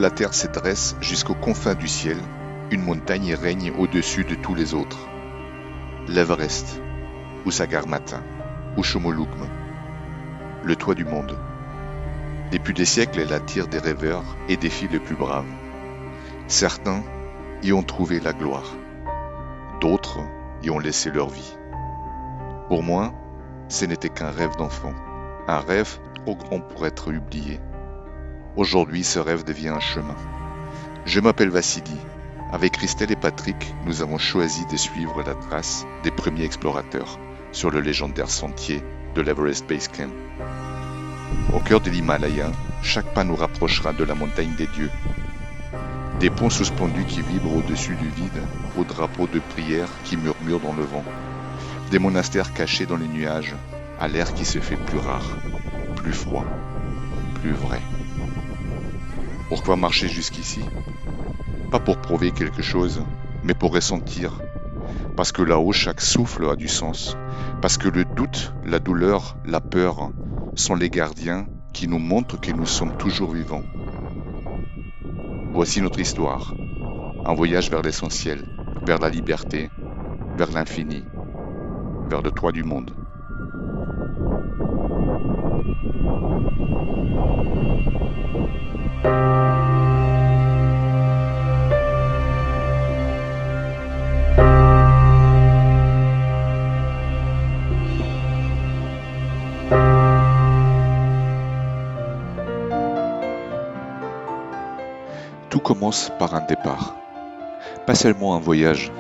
la terre se dresse jusqu'aux confins du ciel, une montagne règne au-dessus de tous les autres. L'Everest, ou Sagarmatha, ou Chomolungma, le toit du monde. Depuis des siècles, elle attire des rêveurs et des filles les plus braves. Certains y ont trouvé la gloire. D'autres y ont laissé leur vie. Pour moi, ce n'était qu'un rêve d'enfant. Un rêve trop grand pour être oublié. Aujourd'hui, ce rêve devient un chemin. Je m'appelle Vassili. Avec Christelle et Patrick, nous avons choisi de suivre la trace des premiers explorateurs sur le légendaire sentier de l'Everest Base Camp. Au cœur de l'Himalaya, chaque pas nous rapprochera de la montagne des dieux. Des ponts suspendus qui vibrent au-dessus du vide, aux drapeaux de prière qui murmurent dans le vent. Des monastères cachés dans les nuages, à l'air qui se fait plus rare, plus froid, plus vrai. Pourquoi marcher jusqu'ici ? Pas pour prouver quelque chose, mais pour ressentir. Parce que là-haut, chaque souffle a du sens. Parce que le doute, la douleur, la peur sont les gardiens qui nous montrent que nous sommes toujours vivants. Voici notre histoire. Un voyage vers l'essentiel, vers la liberté, vers l'infini, vers le toit du monde. Tout commence par un départ. Pas seulement un voyage,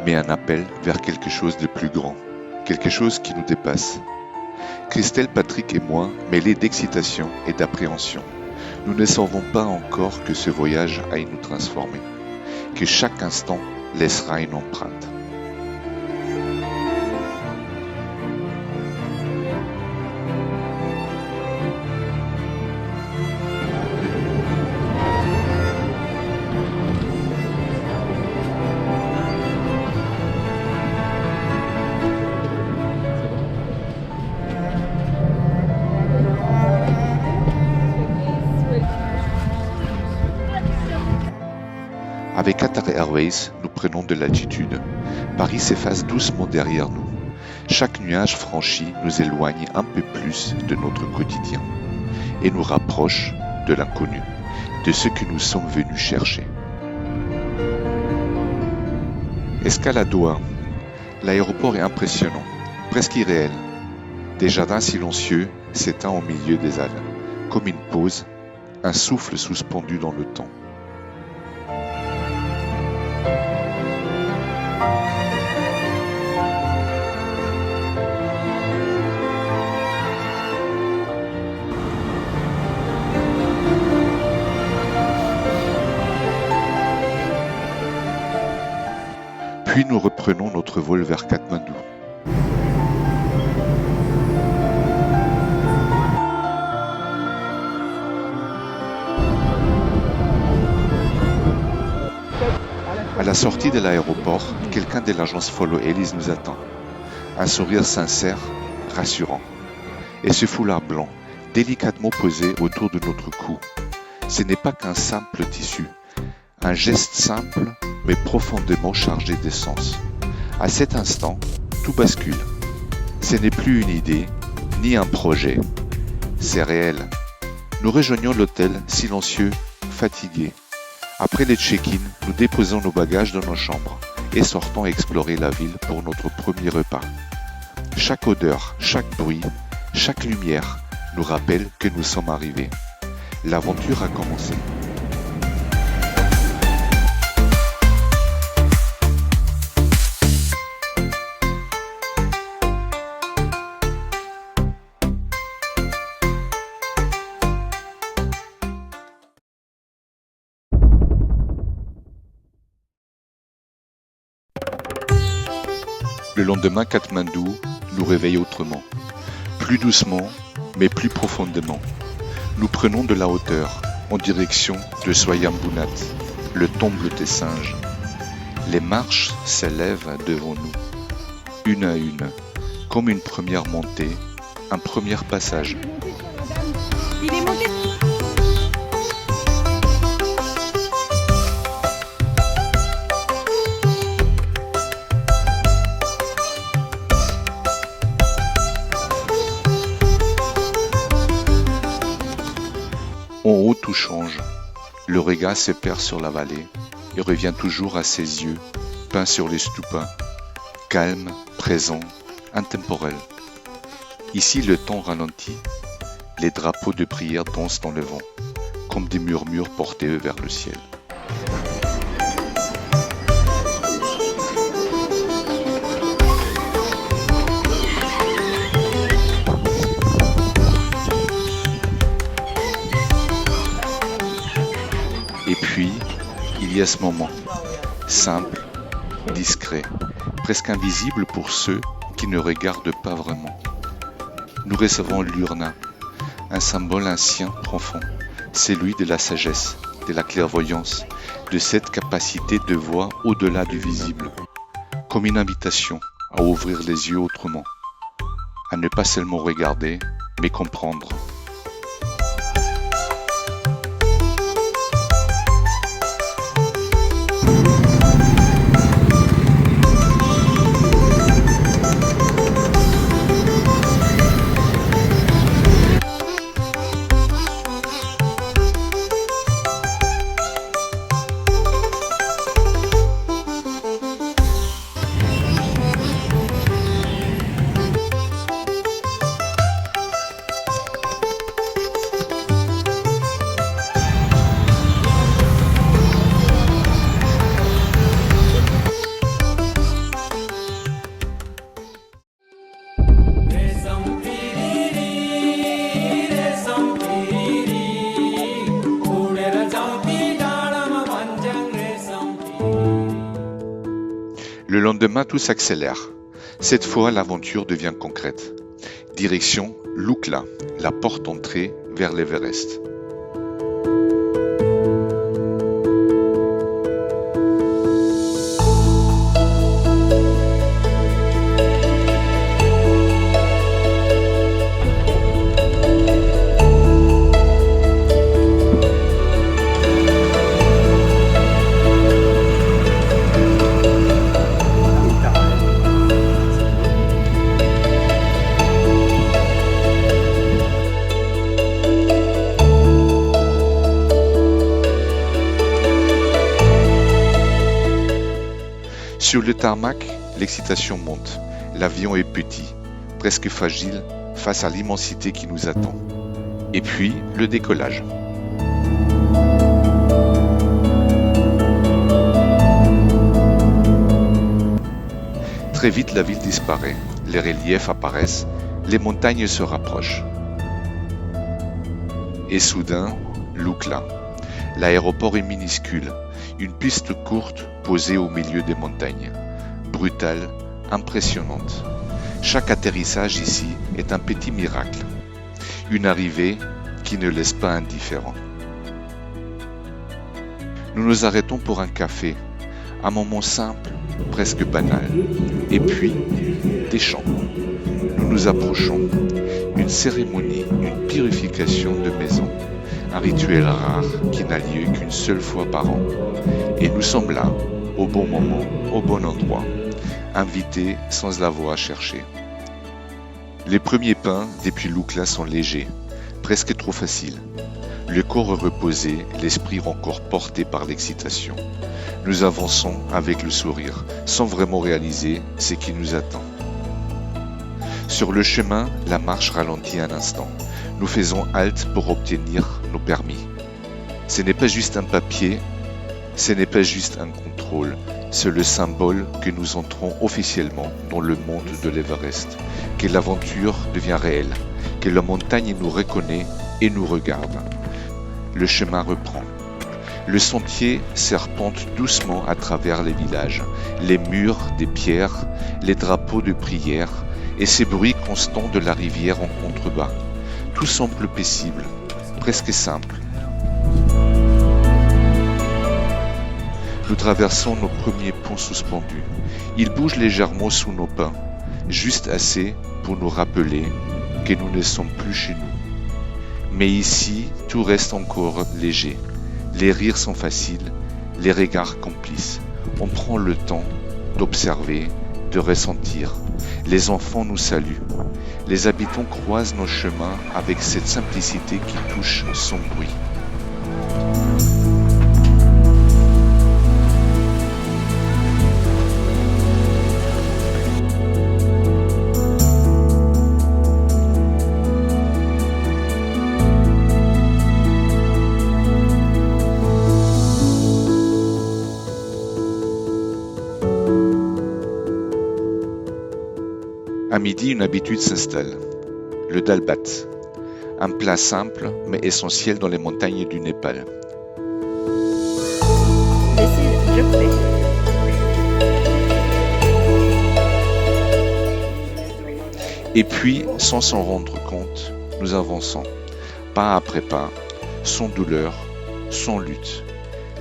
mais un appel vers quelque chose de plus grand, quelque chose qui nous dépasse. Christelle, Patrick et moi, mêlés d'excitation et d'appréhension, nous ne savons pas encore que ce voyage aille nous transformer, que chaque instant laissera une empreinte. Avec Qatar Airways, nous prenons de l'altitude. Paris s'efface doucement derrière nous. Chaque nuage franchi nous éloigne un peu plus de notre quotidien et nous rapproche de l'inconnu, de ce que nous sommes venus chercher. Escale à Doha. L'aéroport est impressionnant, presque irréel. Des jardins silencieux s'étendent au milieu des halles, comme une pause, un souffle suspendu dans le temps. Puis nous reprenons notre vol vers Katmandou. À la sortie de l'aéroport, quelqu'un de l'agence Follow Elise nous attend. Un sourire sincère, rassurant. Et ce foulard blanc, délicatement posé autour de notre cou. Ce n'est pas qu'un simple tissu, un geste simple mais profondément chargé d'essence. À cet instant, tout bascule. Ce n'est plus une idée, ni un projet. C'est réel. Nous rejoignons l'hôtel, silencieux, fatigués. Après les check-in, nous déposons nos bagages dans nos chambres et sortons explorer la ville pour notre premier repas. Chaque odeur, chaque bruit, chaque lumière nous rappelle que nous sommes arrivés. L'aventure a commencé. Le lendemain, Katmandou nous réveille autrement. Plus doucement, mais plus profondément. Nous prenons de la hauteur, en direction de Swayambunat, le temple des singes. Les marches s'élèvent devant nous, une à une, comme une première montée, un premier passage. Il est monté. En haut, tout change. Le regard se perd sur la vallée et revient toujours à ses yeux, peints sur les stupas, calme, présent, intemporel. Ici, le temps ralentit. Les drapeaux de prière dansent dans le vent, comme des murmures portés vers le ciel. Et puis, il y a ce moment, simple, discret, presque invisible pour ceux qui ne regardent pas vraiment. Nous recevons l'urna, un symbole ancien profond, celui de la sagesse, de la clairvoyance, de cette capacité de voir au-delà du visible, comme une invitation à ouvrir les yeux autrement, à ne pas seulement regarder, mais comprendre. Le lendemain, tout s'accélère. Cette fois, l'aventure devient concrète. Direction Lukla, la porte d'entrée vers l'Everest. Sur le tarmac, l'excitation monte. L'avion est petit, presque fragile face à l'immensité qui nous attend. Et puis, le décollage. Très vite, la ville disparaît. Les reliefs apparaissent, les montagnes se rapprochent. Et soudain, Lukla. L'aéroport est minuscule. Une piste courte posée au milieu des montagnes, brutale, impressionnante. Chaque atterrissage ici est un petit miracle, une arrivée qui ne laisse pas indifférent. Nous nous arrêtons pour un café, un moment simple, presque banal, et puis des chants. Nous nous approchons, une cérémonie, une purification de maison. Un rituel rare qui n'a lieu qu'une seule fois par an. Et nous sommes là, au bon moment, au bon endroit, invités sans l'avoir cherché. Les premiers pas depuis Lukla sont légers, presque trop faciles. Le corps est reposé, l'esprit encore porté par l'excitation. Nous avançons avec le sourire, sans vraiment réaliser ce qui nous attend. Sur le chemin, la marche ralentit un instant. Nous faisons halte pour obtenir nos permis. Ce n'est pas juste un papier, ce n'est pas juste un contrôle, c'est le symbole que nous entrons officiellement dans le monde de l'Everest, que l'aventure devient réelle, que la montagne nous reconnaît et nous regarde. Le chemin reprend. Le sentier serpente doucement à travers les villages, les murs des pierres, les drapeaux de prière et ces bruits constants de la rivière en contrebas. Tout semble paisible, presque simple. Nous traversons nos premiers ponts suspendus. Ils bougent légèrement sous nos pas, juste assez pour nous rappeler que nous ne sommes plus chez nous. Mais ici, tout reste encore léger. Les rires sont faciles, les regards complices. On prend le temps d'observer, de ressentir. Les enfants nous saluent. Les habitants croisent nos chemins avec cette simplicité qui touche sans bruit. À midi, une habitude s'installe, le dal bhat, un plat simple mais essentiel dans les montagnes du Népal. Et puis, sans s'en rendre compte, nous avançons, pas après pas, sans douleur, sans lutte,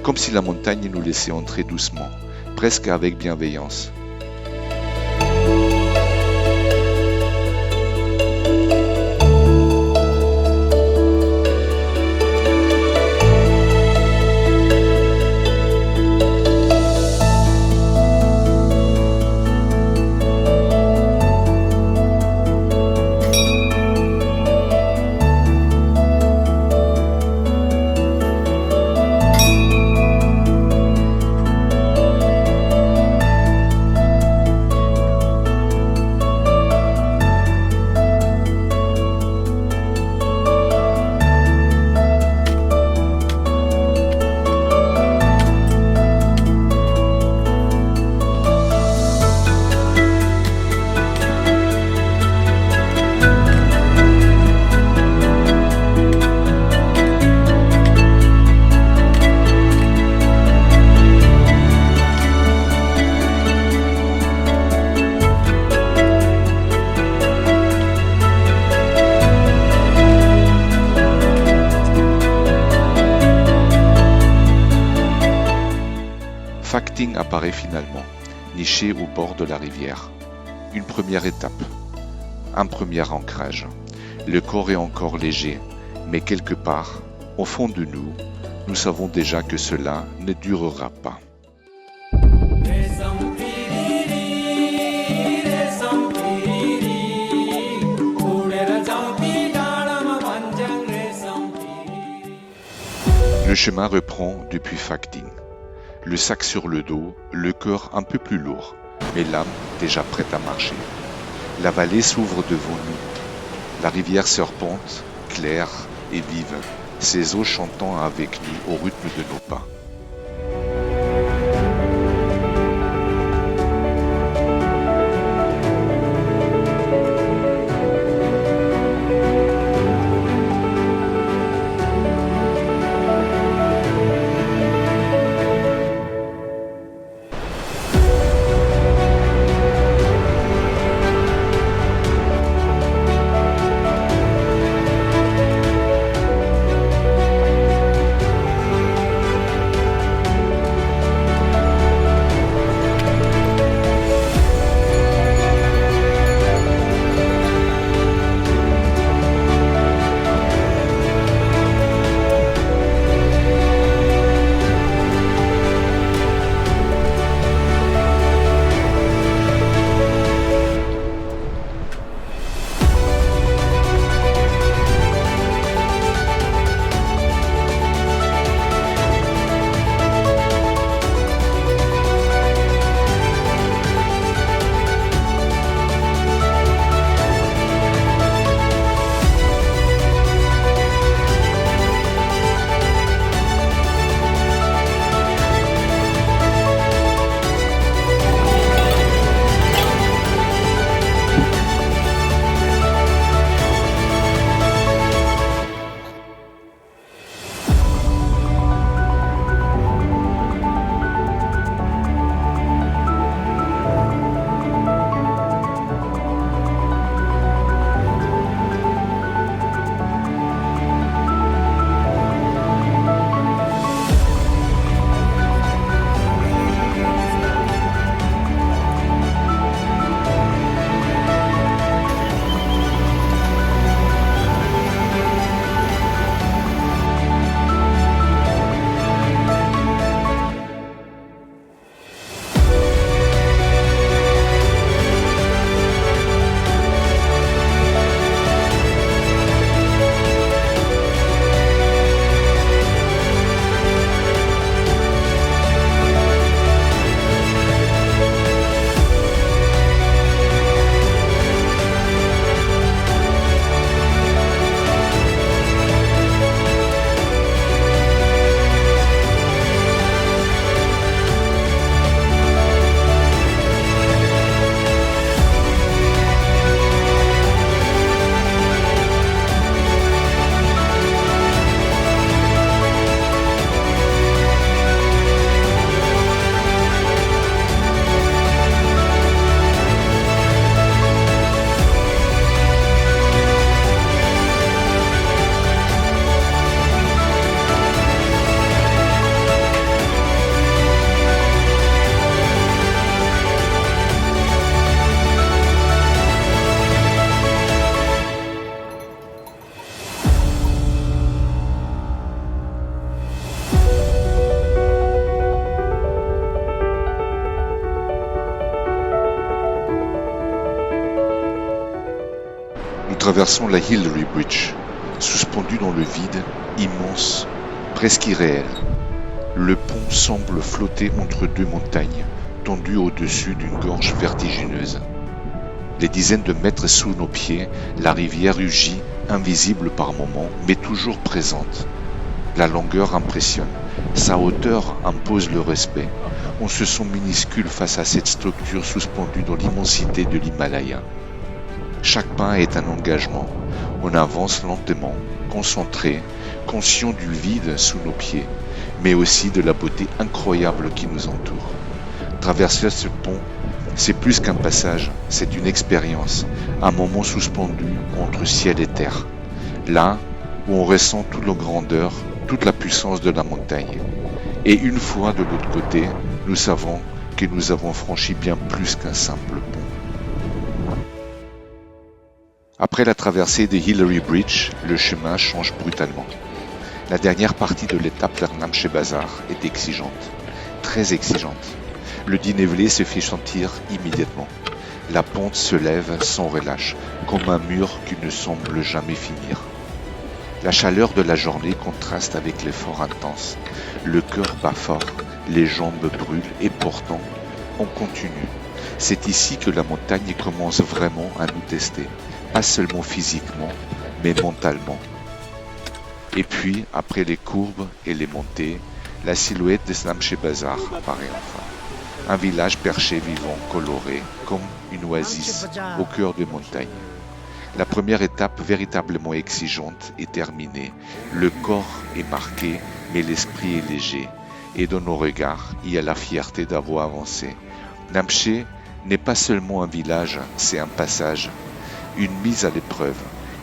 comme si la montagne nous laissait entrer doucement, presque avec bienveillance. Phakting apparaît finalement, niché au bord de la rivière. Une première étape, un premier ancrage. Le corps est encore léger, mais quelque part, au fond de nous, nous savons déjà que cela ne durera pas. Le chemin reprend depuis Phakting. Le sac sur le dos, le cœur un peu plus lourd, mais l'âme déjà prête à marcher. La vallée s'ouvre devant nous. La rivière serpente, claire et vive, ses eaux chantant avec nous au rythme de nos pas. traversons la Hillary Bridge, suspendu dans le vide, immense, presque irréel. Le pont semble flotter entre deux montagnes, tendues au-dessus d'une gorge vertigineuse. Les dizaines de mètres sous nos pieds, la rivière rugit, invisible par moments, mais toujours présente. La longueur impressionne, sa hauteur impose le respect. On se sent minuscule face à cette structure suspendue dans l'immensité de l'Himalaya. Chaque pas est un engagement. On avance lentement, concentré, conscient du vide sous nos pieds, mais aussi de la beauté incroyable qui nous entoure. Traverser ce pont, c'est plus qu'un passage, c'est une expérience, un moment suspendu entre ciel et terre. Là où on ressent toute la grandeur, toute la puissance de la montagne. Et une fois de l'autre côté, nous savons que nous avons franchi bien plus qu'un simple pont. Après la traversée de Hillary Bridge, le chemin change brutalement. La dernière partie de l'étape vers Namche Bazar est exigeante, très exigeante. Le dénivelé se fait sentir immédiatement. La pente se lève sans relâche, comme un mur qui ne semble jamais finir. La chaleur de la journée contraste avec l'effort intense. Le cœur bat fort, les jambes brûlent et pourtant, on continue. C'est ici que la montagne commence vraiment à nous tester, pas seulement physiquement, mais mentalement. Et puis, après les courbes et les montées, la silhouette de Namche Bazar apparaît enfin. Un village perché, vivant, coloré, comme une oasis au cœur des montagnes. La première étape véritablement exigeante est terminée. Le corps est marqué, mais l'esprit est léger. Et dans nos regards, il y a la fierté d'avoir avancé. Namche n'est pas seulement un village, c'est un passage, une mise à l'épreuve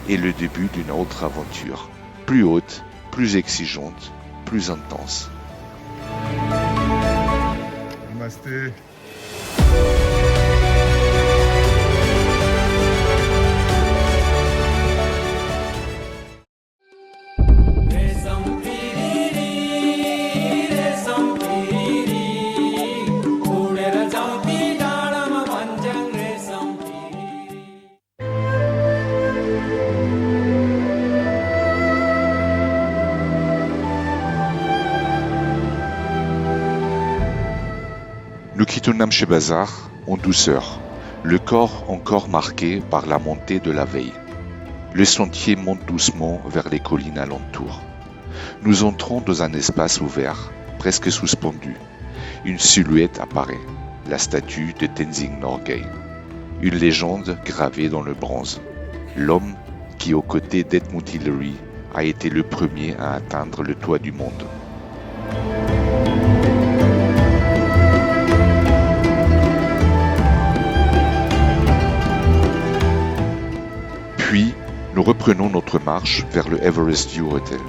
et le début d'une autre aventure. Plus haute, plus exigeante, plus intense. Namasté. Nous quittons Namche Bazar en douceur, le corps encore marqué par la montée de la veille. Le sentier monte doucement vers les collines alentours. Nous entrons dans un espace ouvert, presque suspendu. Une silhouette apparaît, la statue de Tenzing Norgay. Une légende gravée dans le bronze. L'homme qui, aux côtés d'Edmund Hillary, a été le premier à atteindre le toit du monde. Puis, nous reprenons notre marche vers le Everest View Hotel.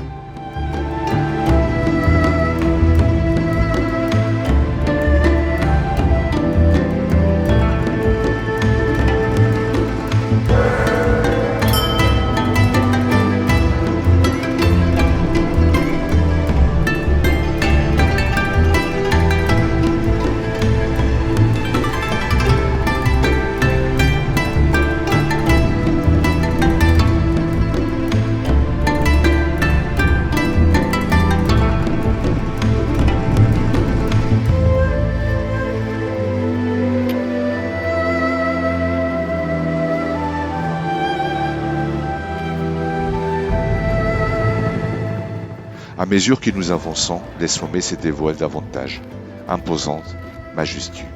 À mesure que nous avançons, les sommets se dévoilent davantage, imposantes, majestueux.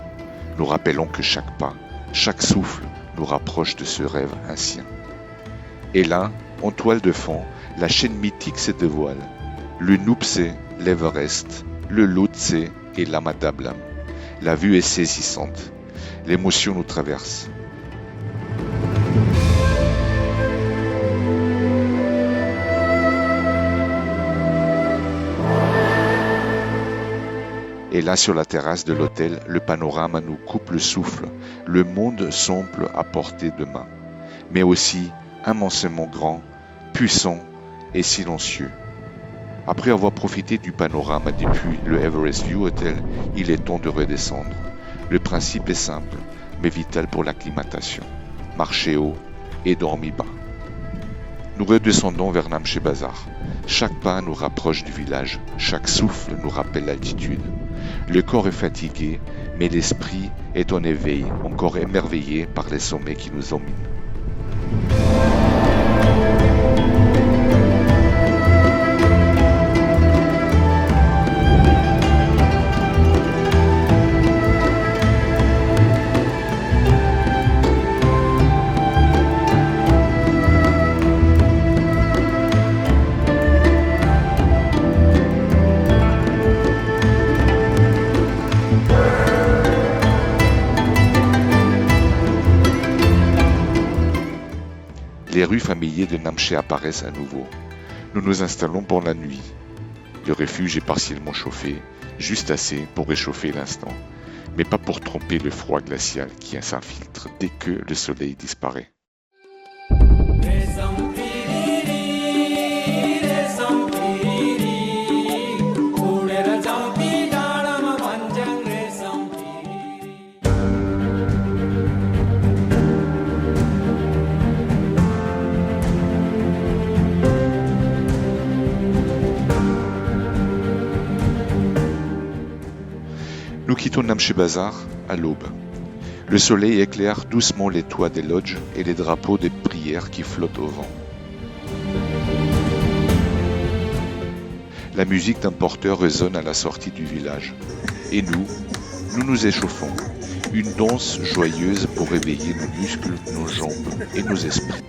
Nous rappelons que chaque pas, chaque souffle nous rapproche de ce rêve ancien. Et là, en toile de fond, la chaîne mythique se dévoile. Le Nuptse, l'Everest, le Lhotse et l'Amadablam. La vue est saisissante. L'émotion nous traverse. Et là, sur la terrasse de l'hôtel, le panorama nous coupe le souffle. Le monde semble à portée de main, mais aussi immensément grand, puissant et silencieux. Après avoir profité du panorama depuis le Everest View Hotel, il est temps de redescendre. Le principe est simple, mais vital pour l'acclimatation. Marcher haut et dormir bas. Nous redescendons vers Namche Bazar. Chaque pas nous rapproche du village, chaque souffle nous rappelle l'altitude. Le corps est fatigué, mais l'esprit est en éveil, encore émerveillé par les sommets qui nous dominent. Les rues familières de Namche apparaissent à nouveau. Nous nous installons pour la nuit. Le refuge est partiellement chauffé, juste assez pour réchauffer l'instant, mais pas pour tromper le froid glacial qui s'infiltre dès que le soleil disparaît. Nous quittons Namche Bazar à l'aube. Le soleil éclaire doucement les toits des lodges et les drapeaux des prières qui flottent au vent. La musique d'un porteur résonne à la sortie du village. Et nous nous échauffons. Une danse joyeuse pour réveiller nos muscles, nos jambes et nos esprits.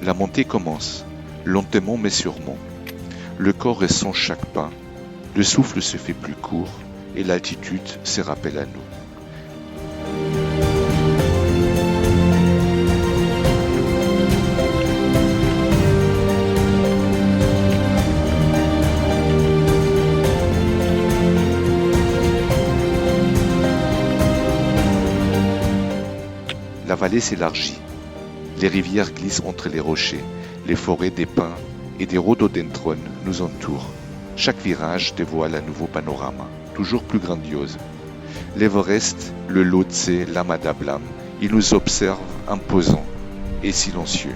La montée commence. Lentement mais sûrement. Le corps ressent chaque pas, le souffle se fait plus court et l'altitude se rappelle à nous. La vallée s'élargit. Les rivières glissent entre les rochers. Les forêts des pins et des rhododendrons nous entourent. Chaque virage dévoile un nouveau panorama, toujours plus grandiose. L'Everest, le Lhotse, l'Amadablam, ils nous observent imposants et silencieux.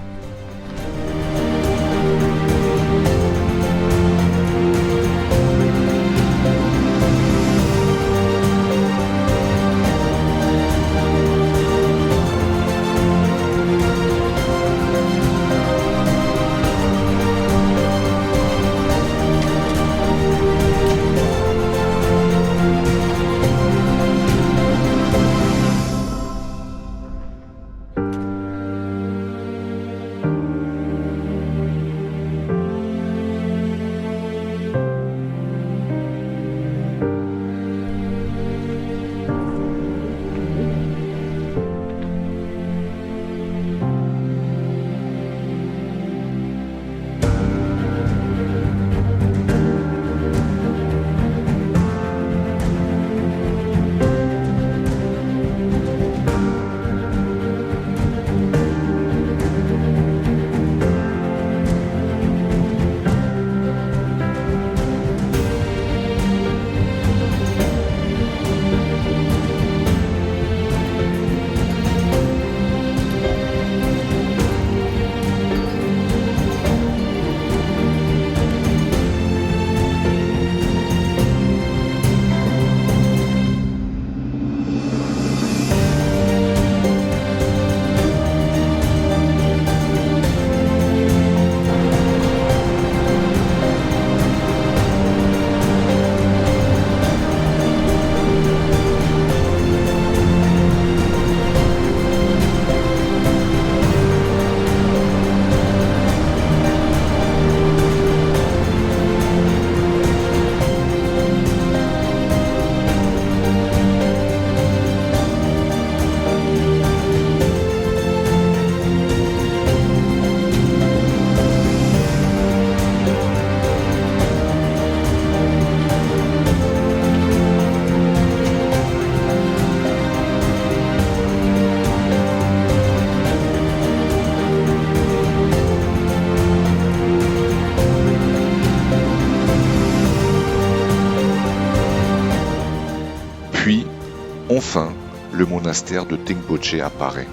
le monastère de Tengboche apparaît,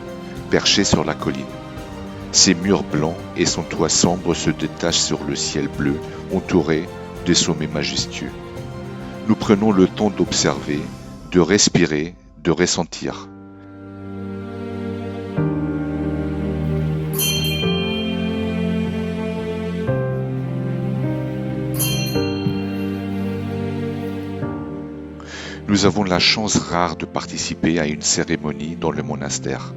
perché sur la colline. Ses murs blancs et son toit sombre se détachent sur le ciel bleu, entouré des sommets majestueux. Nous prenons le temps d'observer, de respirer, de ressentir. Nous avons la chance rare de participer à une cérémonie dans le monastère.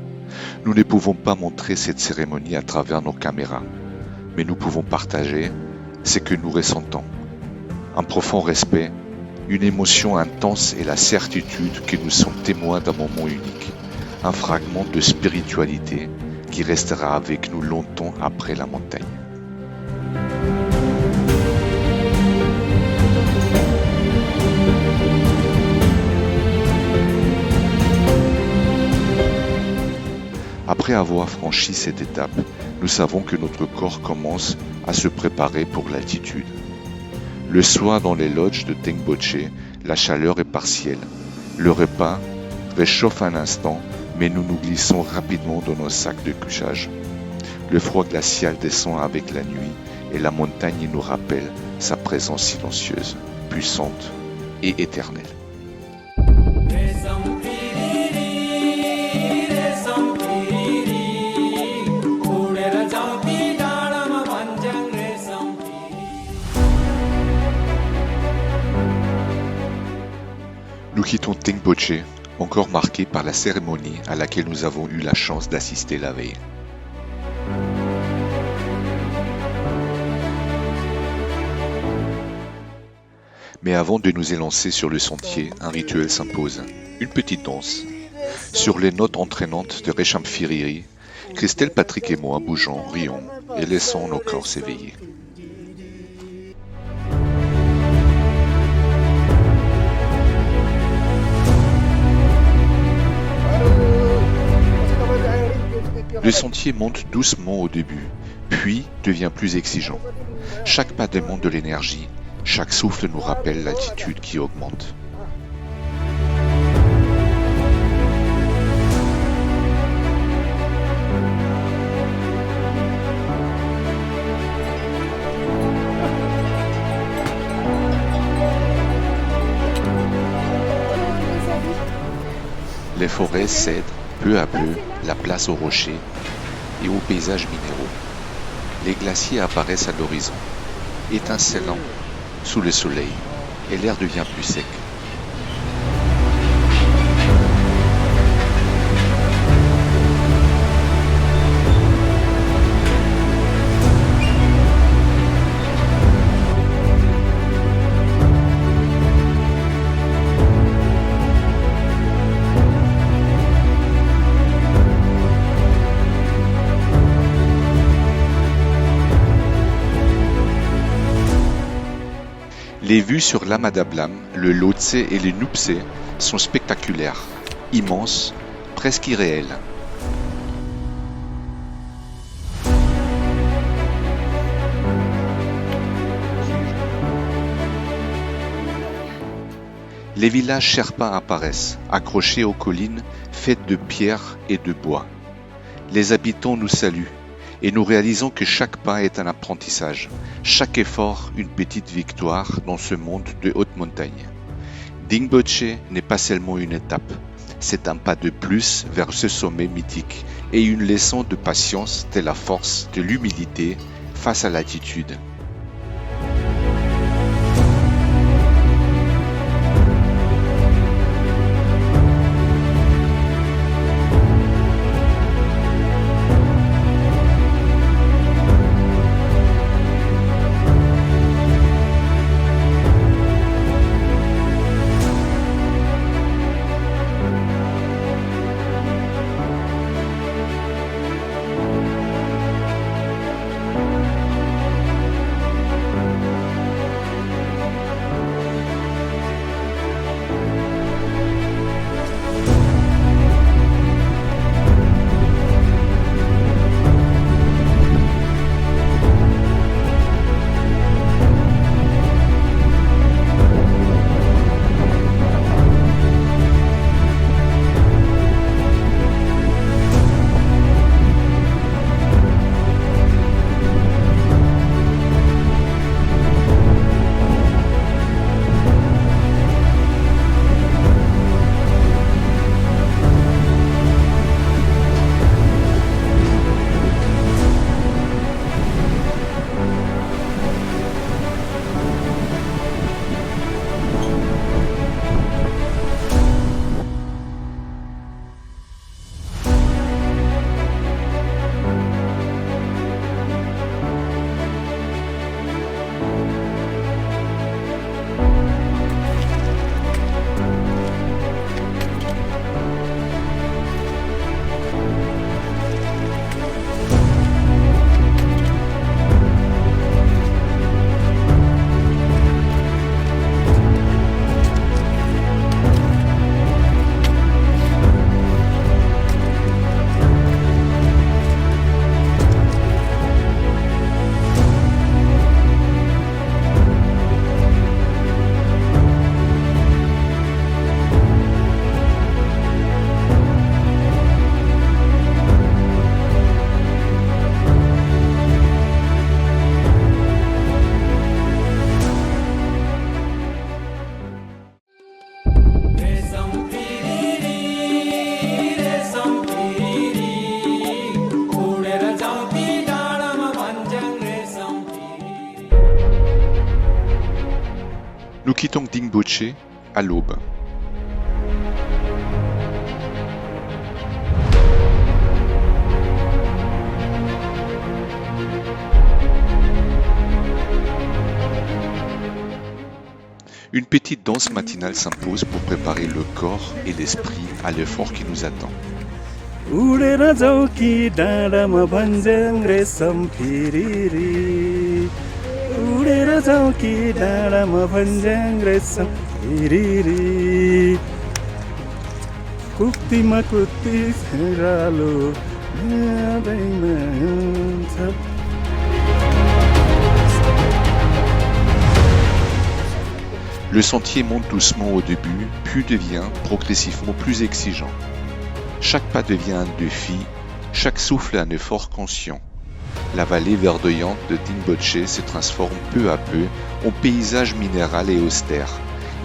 Nous ne pouvons pas montrer cette cérémonie à travers nos caméras, mais nous pouvons partager ce que nous ressentons. Un profond respect, une émotion intense et la certitude que nous sommes témoins d'un moment unique, un fragment de spiritualité qui restera avec nous longtemps après la montagne. Après avoir franchi cette étape, nous savons que notre corps commence à se préparer pour l'altitude. Le soir dans les lodges de Tengboche, la chaleur est partielle. Le repas réchauffe un instant, mais nous nous glissons rapidement dans nos sacs de couchage. Le froid glacial descend avec la nuit et la montagne nous rappelle sa présence silencieuse, puissante et éternelle. Nous quittons Tengboche, encore marqué par la cérémonie à laquelle nous avons eu la chance d'assister la veille. Mais avant de nous élancer sur le sentier, un rituel s'impose, une petite danse. Sur les notes entraînantes de Reshamphiriri, Christelle, Patrick et moi bougeons, rions et laissons nos corps s'éveiller. Le sentier monte doucement au début, puis devient plus exigeant. Chaque pas demande de l'énergie, chaque souffle nous rappelle l'altitude qui augmente. Les forêts cèdent peu à peu la place aux rochers et aux paysages minéraux. Les glaciers apparaissent à l'horizon, étincelants sous le soleil, et l'air devient plus sec. Les vues sur l'Amadablam, le Lhotse et le Nuptse sont spectaculaires, immenses, presque irréelles. Les villages Sherpas apparaissent, accrochés aux collines faites de pierres et de bois. Les habitants nous saluent et nous réalisons que chaque pas est un apprentissage, chaque effort une petite victoire dans ce monde de haute montagne. Tengboche n'est pas seulement une étape, c'est un pas de plus vers ce sommet mythique et une leçon de patience de la force de l'humilité face à l'altitude. quittons Dingboche à l'aube. Une petite danse matinale s'impose pour préparer le corps et l'esprit à l'effort qui nous attend. उडेर जाऊ कि डाँडामा भन्ज्याङ रेशम फेरि उडेर जाऊ कि डाँडामा भन्ज्याङ रेशम फेरि कुक्तिमा कुक्ति फेरालो यादैमा हुन्छ। Le sentier monte doucement au début, puis devient progressivement plus exigeant. Chaque pas devient un défi, chaque souffle un effort conscient. La vallée verdoyante de Dingboche se transforme peu à peu en paysage minéral et austère,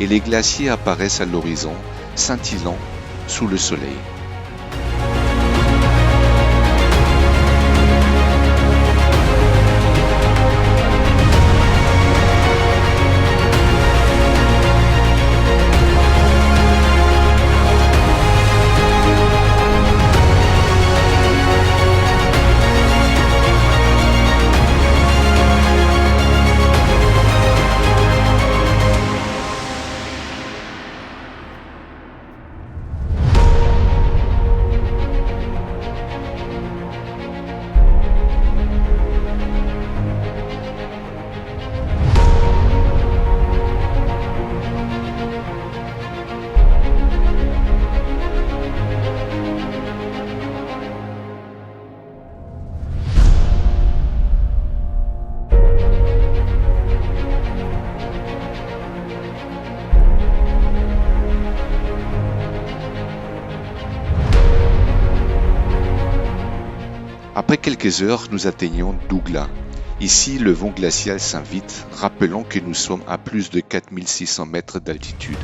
et les glaciers apparaissent à l'horizon, scintillant sous le soleil. Après quelques heures, nous atteignons Douglas. Ici, le vent glacial s'invite, rappelant que nous sommes à plus de 4600 mètres d'altitude.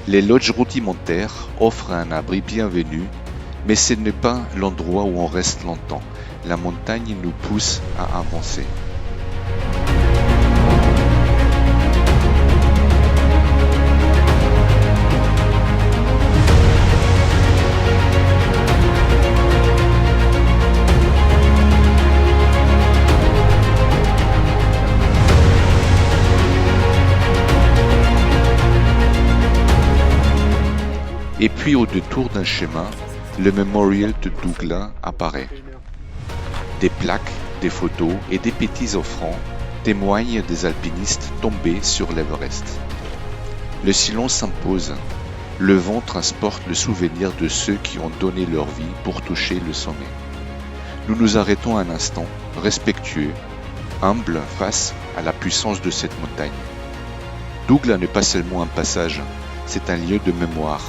Les lodges rudimentaires offrent un abri bienvenu, mais ce n'est pas l'endroit où on reste longtemps. La montagne nous pousse à avancer. Et puis au détour d'un chemin, le mémorial de Douglas apparaît. Des plaques, des photos et des petits offrandes témoignent des alpinistes tombés sur l'Everest. Le silence s'impose. Le vent transporte le souvenir de ceux qui ont donné leur vie pour toucher le sommet. Nous nous arrêtons un instant, respectueux, humbles face à la puissance de cette montagne. Douglas n'est pas seulement un passage, c'est un lieu de mémoire,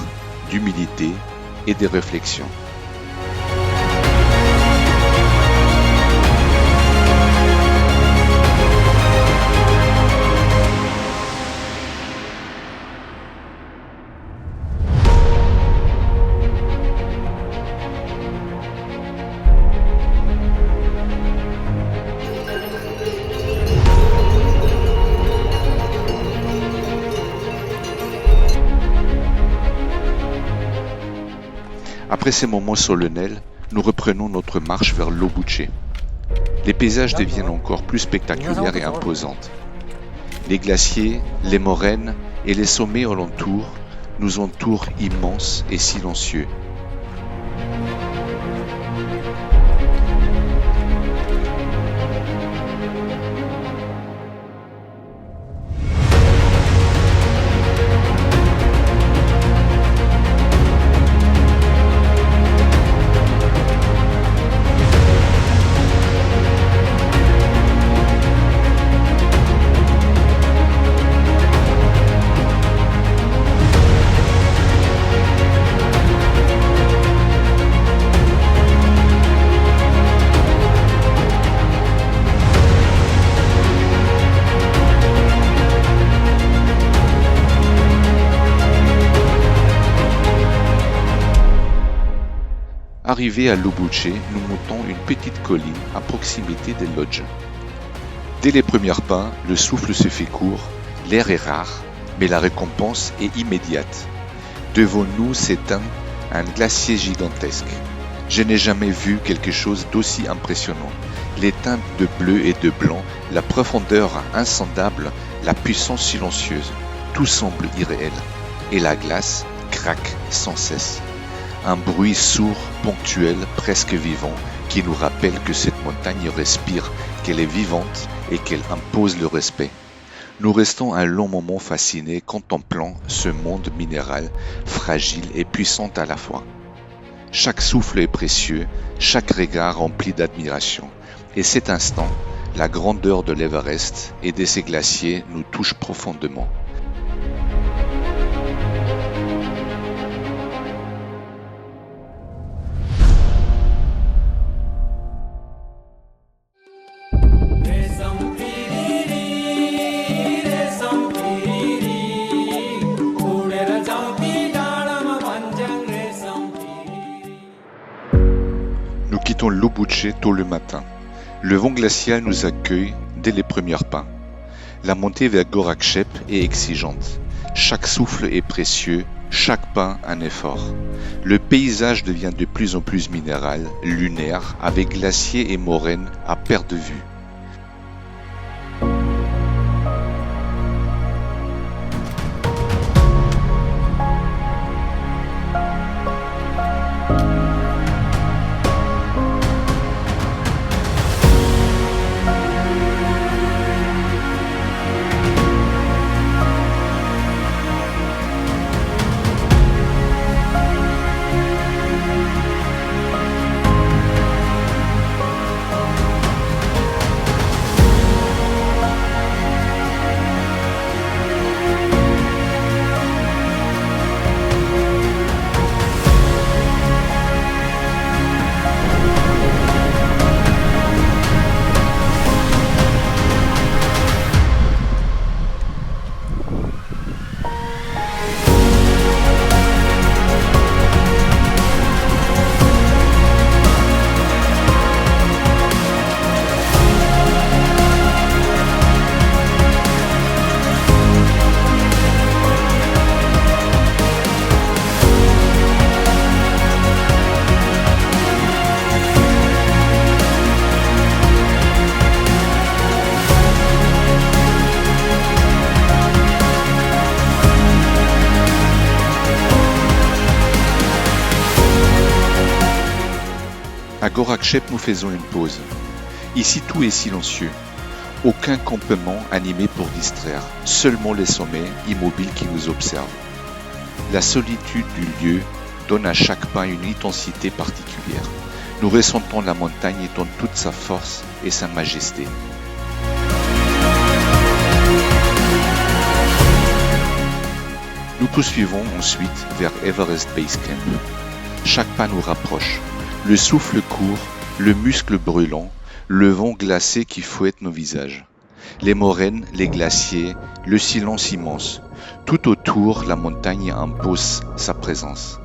d'humilité et de réflexion. Après ces moments solennels, nous reprenons notre marche vers Lobuche. Les paysages deviennent encore plus spectaculaires et imposants. Les glaciers, les moraines et les sommets alentours nous entourent immenses et silencieux. Arrivés à Lobuche, nous montons une petite colline à proximité des lodges. Dès les premiers pas, le souffle se fait court, l'air est rare Mais la récompense est immédiate. Devant nous s'éteint un glacier gigantesque. Je n'ai jamais vu quelque chose d'aussi impressionnant. Les teintes de bleu et de blanc, la profondeur insondable, la puissance silencieuse, tout semble irréel. Et la glace craque sans cesse. Un bruit sourd, ponctuel, presque vivant, qui nous rappelle que cette montagne respire, qu'elle est vivante et qu'elle impose le respect. Nous restons un long moment fascinés contemplant ce monde minéral, fragile et puissant à la fois. Chaque souffle est précieux, chaque regard rempli d'admiration. Et cet instant, la grandeur de l'Everest et de ses glaciers nous touche profondément. Nous quittons Lobuche tôt le matin. Le vent glacial nous accueille dès les premiers pas. La montée vers Gorakchep est exigeante. Chaque souffle est précieux, chaque pas un effort. Le paysage devient de plus en plus minéral, lunaire, avec glaciers et moraines à perte de vue. À Gorakchep, nous faisons une pause. Ici, tout est silencieux. Aucun campement animé pour distraire, seulement les sommets immobiles qui nous observent. La solitude du lieu donne à chaque pas une intensité particulière. Nous ressentons la montagne dans toute sa force et sa majesté. Nous poursuivons ensuite vers Everest Base Camp. Chaque pas nous rapproche. Le souffle court, le muscle brûlant, le vent glacé qui fouette nos visages. Les moraines, les glaciers, le silence immense. Tout autour, la montagne impose sa présence.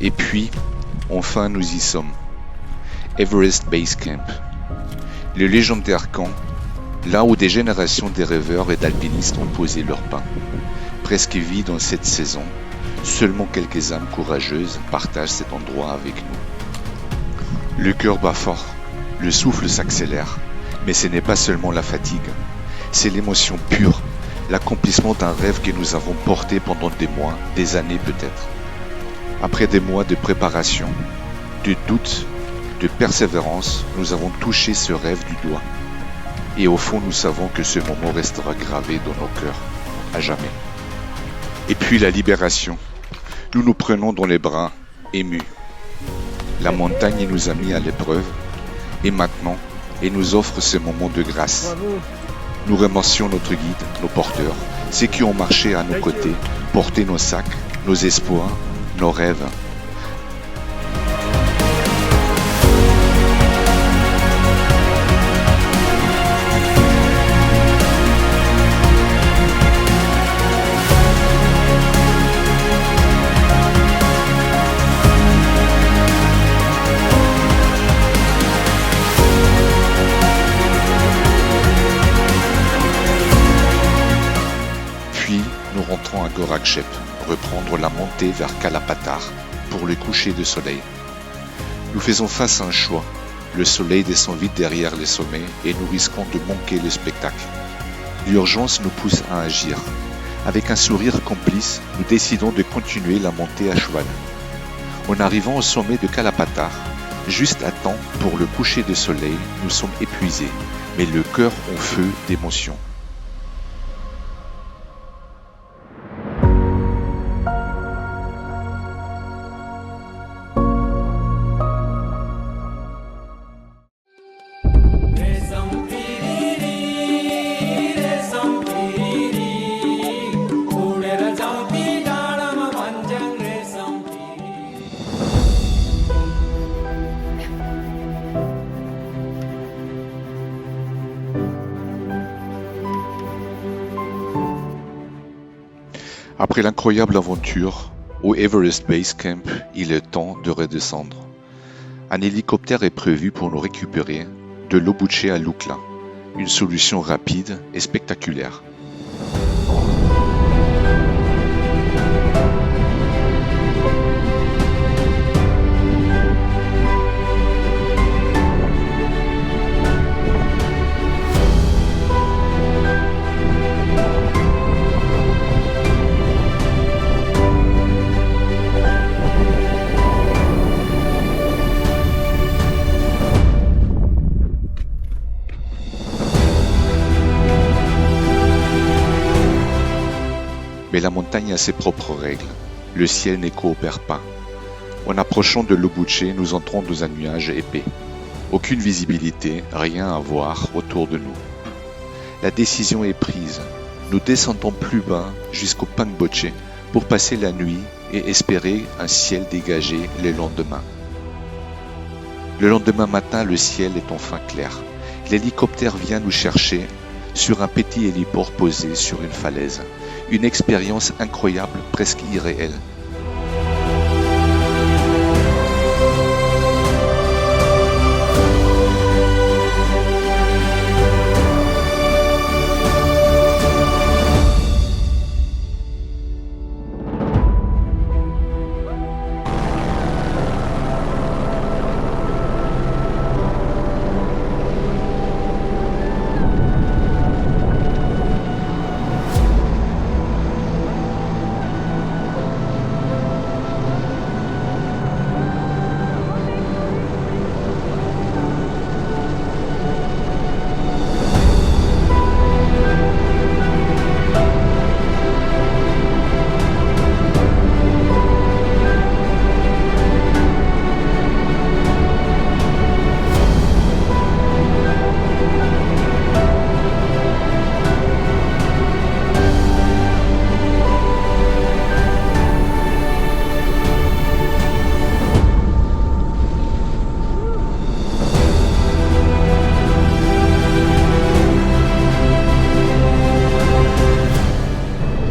Et puis, enfin nous y sommes. Everest Base Camp. Le légendaire camp, là où des générations de rêveurs et d'alpinistes ont posé leurs pas. Presque vide en cette saison, seulement quelques âmes courageuses partagent cet endroit avec nous. Le cœur bat fort, le souffle s'accélère, mais ce n'est pas seulement la fatigue, c'est l'émotion pure, l'accomplissement d'un rêve que nous avons porté pendant des mois, des années peut-être. Après des mois de préparation, de doute, de persévérance, nous avons touché ce rêve du doigt. Et au fond, nous savons que ce moment restera gravé dans nos cœurs, à jamais. Et puis la libération. Nous nous prenons dans les bras, émus. La montagne nous a mis à l'épreuve, et maintenant, elle nous offre ce moment de grâce. Nous remercions notre guide, nos porteurs, ceux qui ont marché à nos côtés, porté nos sacs, nos espoirs, nos rêves. Puis, nous rentrons à Gorakchep, reprendre la montée vers Kalapatar pour le coucher de soleil. Nous faisons face à un choix. Le soleil descend vite derrière les sommets et nous risquons de manquer le spectacle. L'urgence nous pousse à agir. Avec un sourire complice, nous décidons de continuer la montée à cheval. En arrivant au sommet de Kalapatar, juste à temps pour le coucher de soleil, nous sommes épuisés, mais le cœur en feu d'émotion. Après l'incroyable aventure, au Everest Base Camp, il est temps de redescendre. Un hélicoptère est prévu pour nous récupérer de Lobuche à Lukla, une solution rapide et spectaculaire. Mais la montagne a ses propres règles. Le ciel ne coopère pas. En approchant de Lobuche, nous entrons dans un nuage épais. Aucune visibilité, rien à voir autour de nous. La décision est prise. Nous descendons plus bas jusqu'au Pangboche pour passer la nuit et espérer un ciel dégagé le lendemain. Le lendemain matin, le ciel est enfin clair. L'hélicoptère vient nous chercher sur un petit héliport posé sur une falaise. Une expérience incroyable, presque irréelle.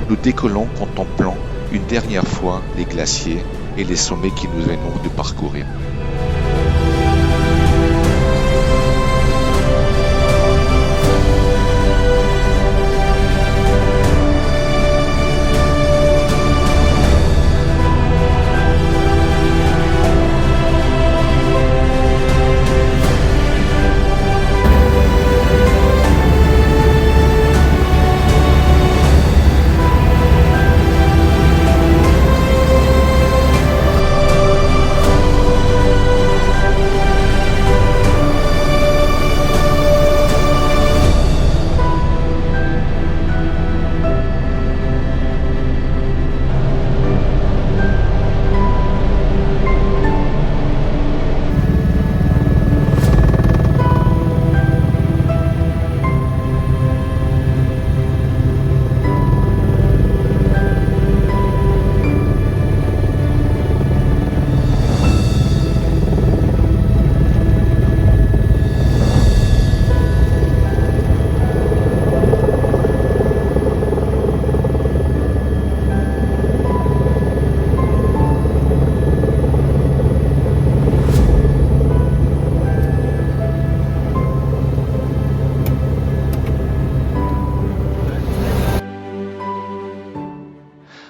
Nous décollons contemplant une dernière fois les glaciers et les sommets que nous venons de parcourir.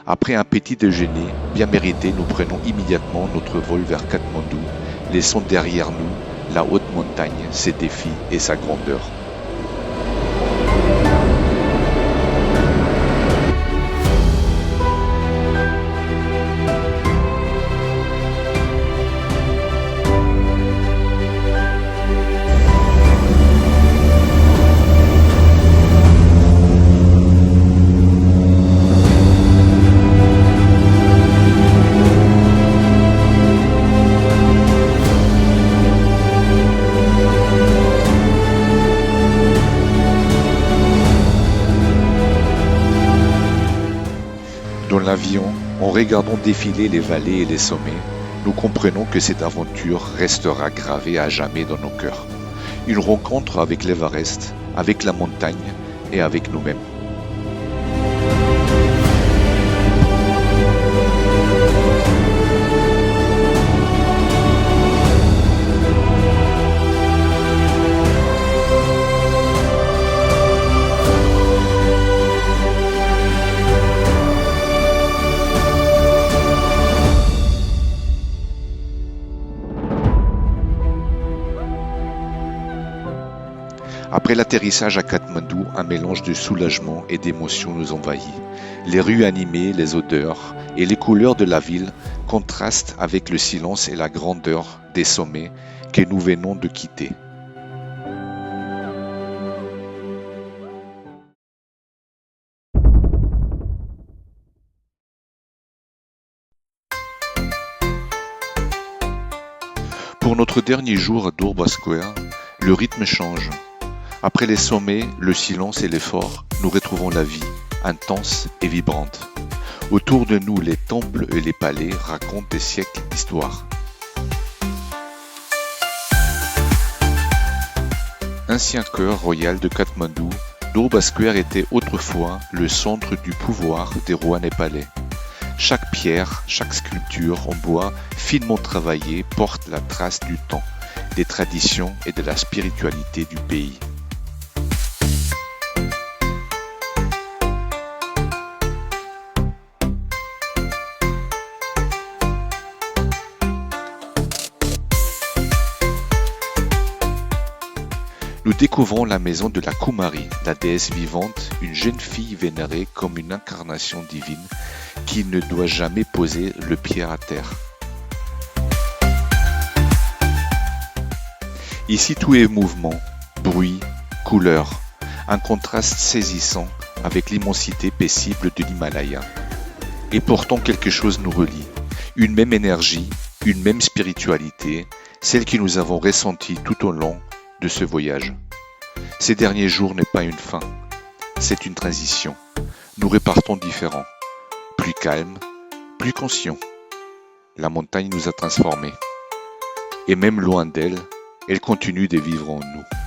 Après un petit déjeuner bien mérité, nous prenons immédiatement notre vol vers Katmandou, laissant derrière nous la haute montagne, ses défis et sa grandeur. Dans l'avion, en regardant défiler les vallées et les sommets, nous comprenons que cette aventure restera gravée à jamais dans nos cœurs. Une rencontre avec l'Everest, avec la montagne et avec nous-mêmes. Après l'atterrissage à Katmandou, un mélange de soulagement et d'émotion nous envahit. Les rues animées, les odeurs et les couleurs de la ville contrastent avec le silence et la grandeur des sommets que nous venons de quitter. Pour notre dernier jour à Durban Square, le rythme change. Après les sommets, le silence et l'effort, nous retrouvons la vie, intense et vibrante. Autour de nous, les temples et les palais racontent des siècles d'histoire. Ancien cœur royal de Katmandou, Durban Square était autrefois le centre du pouvoir des rois népalais. Chaque pierre, chaque sculpture en bois finement travaillée porte la trace du temps, des traditions et de la spiritualité du pays. Nous découvrons la maison de la Kumari, la déesse vivante, une jeune fille vénérée comme une incarnation divine qui ne doit jamais poser le pied à terre. Ici tout est mouvement, bruit, couleur, un contraste saisissant avec l'immensité paisible de l'Himalaya. Et pourtant quelque chose nous relie, une même énergie, une même spiritualité, celle que nous avons ressentie tout au long de ce voyage. Ces derniers jours n'est pas une fin, c'est une transition. Nous repartons différents, plus calmes, plus conscients. La montagne nous a transformés. Et même loin d'elle, elle continue de vivre en nous.